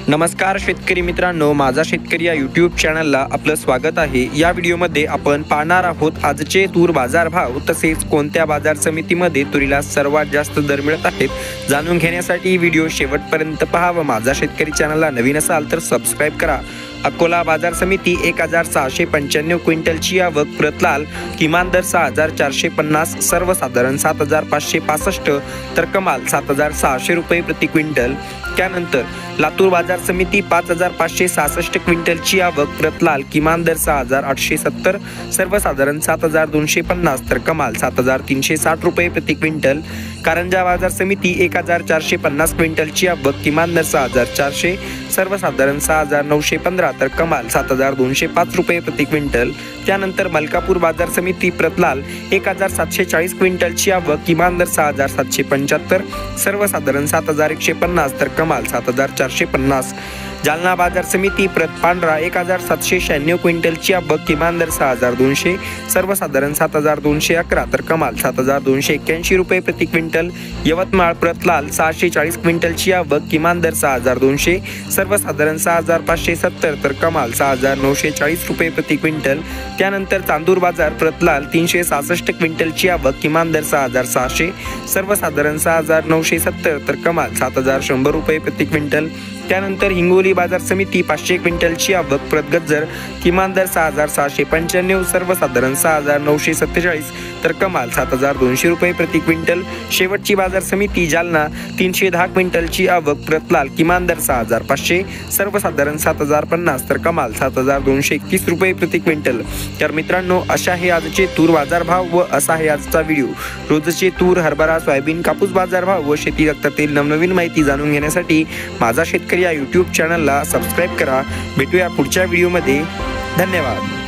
नमस्कार शेतकरी मित्रांनो, माझा शेतकरी या यूट्यूब चॅनलला आपलं स्वागत आहे। या व्हिडिओमध्ये आपण पाहणार आहोत आजचे तूर बाजार भाव, तसेच कोणत्या बाजार समितीमध्ये तुरीला सर्वात जास्त दर मिळत आहेत जाणून घेण्यासाठी व्हिडिओ शेवटपर्यंत पाहावा। माझा शेतकरी चॅनलला नवीन असाल तर सबस्क्राइब करा। अकोला बाजार समिती 1695 क्विंटलची आवक, प्रतलाल किमान दर 6450, सर्वसाधारण 7565 तर कमाल 7600 रुपये प्रति क्विंटल। त्यानंतर लातूर बाजार समिती 5566 क्विंटलची आवक, प्रतलाल किमान दर 6870, सर्वसाधारण 7250 तर कमाल 7360 रुपये प्रति क्विंटल। कारंजा बाजार समिती 1450 क्विंटलची आवक, किमान दर 6400, सर्वसाधारण 6915 तर कमाल 7205 रुपये प्रति क्विंटल। त्यानंतर मलकापूर बाजार समिती प्रतलाल 1740 क्विंटलची आवक, किमान दर 6775, सर्वसाधारण 7150 तर कमाल 7450। जालना बाजार समिती पांढरा 1796 क्विंटलची आवक, किमान दर 6200, सर्वसाधारण 7211 तर कमाल 7281 रुपये प्रति क्विंटल। यवतमाळ प्रतलाल 640 क्विंटलची आवक, किमान दर 6200, सर्वसाधारण 6570 तर कमाल 6940 रुपये प्रति क्विंटल। त्यानंतर चांदूर बाजार प्रतलाल 366 क्विंटलची आवक, किमान दर 6600, सर्वसाधारण 6970 तर कमाल 7100 रुपये प्रति क्विंटल। त्यानंतर हिंगोली बाजार समिती 500 क्विंटलची आवक, प्रतगज्जर किमान दर 6695, सर्वसाधारण 6947 तर कमाल 7200 रुपये प्रति क्विंटल। शेवटची बाजार समिती जालना 310 क्विंटलची आवक, प्रतलाल किमान दर 6500, सर्वसाधारण 7050 तर कमाल 7231 रुपये प्रति क्विंटल। तर मित्रांनो, अशा हे आजचे तूर बाजार भाव व असा आहे आजचा व्हिडिओ। रोजचे तूर, हरभरा, सोयाबीन, कापूस बाजार भाव व शेती जगतातील नवनवीन माहिती जाणून घेण्यासाठी माझा शेतकरी या यूट्यूब चॅनलला सबस्क्राइब करा। भेटूया पुढच्या व्हिडिओमध्ये। धन्यवाद।